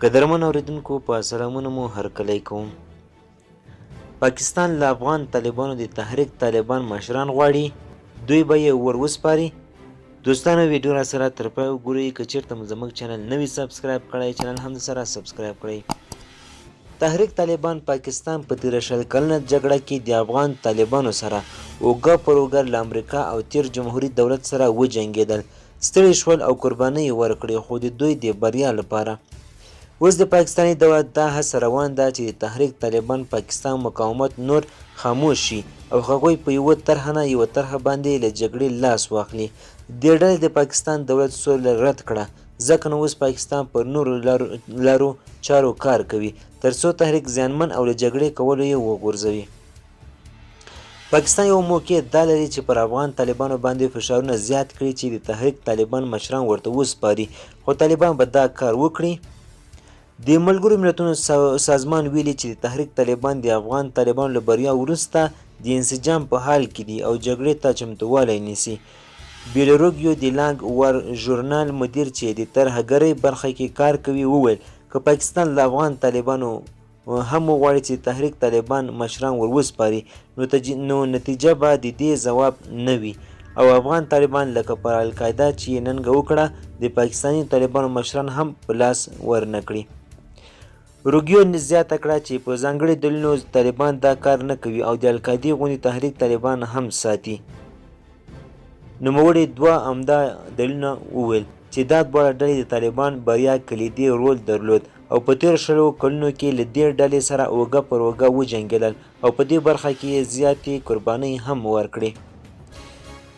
قدرمن اوریدونکو په سلامونه مو هرکلی کوم. پاکستان له افغان طالبانو د تحریک طالبان مشران غواړي دوی به یې ور وسپاري. دوستانو ویډیو را سره تر پای وګورئ. که چیرته مو زموږ چینل نوي سبسکرایب کړی چینل هم سره سبسکرایب کړئ. تحریک طالبان پاکستان په تیره شل کلنه جګړه کې د افغان طالبانو سره اوږه پر اوږه له امریکا او تیر جمهوري دولت سره وجنګېدل، ستړي شول او قربانۍ یې ورکړې، خو د دوی د بریا لپاره اوس د پاکستاني دولت دا هڅه روان ده چې د تحریک طالبان پاکستان مقاومت نور خاموش شي او هغوی په یوه طرحه نه یوه طرحه باندې له جګړې لاس واخلي. دې ډلې د پاکستان دولت سوله رد کړه، ځکه نو اوس پاکستان پر نورو لارو چارو کار کوي تر څو تحریک زیانمن او له جګړې کولو یې وغورځوي. پاکستان یو موقع دا لري چې پر افغان طالبانو باندې فشارونه زیات کړي چې د تحریک طالبان مشران ورته وسپاري، خو طالبان به دا کار وکړي. د ملګرو ملتونو سازمان ویلي چې د تحریک طالبان د افغان طالبانو له بریا وروسته د انسجام په حال کې دي او جګړې ته چمتووالی نیسي. بیلروګیو د لانګ ور ژورنال مدیر چې د ترهګرۍ برخه کې کار کوي وویل که پاکستان له افغان طالبانو هم وغواړي چې تحریک طالبان مشران ور وسپاري نو نتیجه به د دې ځواب نه وي او افغان طالبان لکه پر القاعده چې ننګه وکړه د پاکستاني طالبانو مشران هم په لاس ورنه کړي. روګیو زیاته کړه چې په ځانګړي دلیلونو طالبان دا کار نه کوي او د القاعدې غوندې تحریک طالبان هم ساتي. نوموړي دوه عمده دلیلونه وویل چې دا دواړه ډلې د طالبان بریا کلیدي رول درلود او په تېرو شلو کلونو کې له دې ډلې سره اوږه پر اوږه وجنګېدل او په دې برخه کې زیاتې قربانۍ هم ورکړې.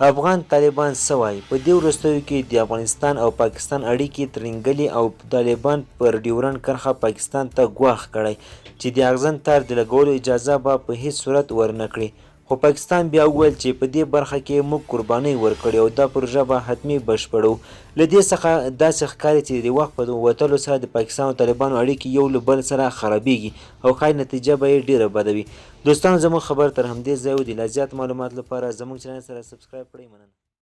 افغان طالبان څه وایي؟ په دې وروستیو کې د افغانستان او پاکستان اړیکې ترنګلې او طالبان پر ډیورنډ کرښه پاکستان ته ګواښ کړی چې د اغزن تار د لګولو اجازه به په هیڅ صورت ورنه کړي، خو پاکستان بیا وویل چې په دې برخه کې موږ قربانۍ ورکړې او دا پروژه به حتمي بشپړو. له دې څخه داسې ښکاري چې د وخت په وتلو سره د پاکستان او طالبانو اړیکې یو له بل سره خرابېږي او ښایي نتیجه به یې ډېره بده وي. دوستانو زموږ خبر تر همدې ځای و. د لا زیات معلومات لپاره زموږ چینل سره سبسکرایب کړئ. مننه.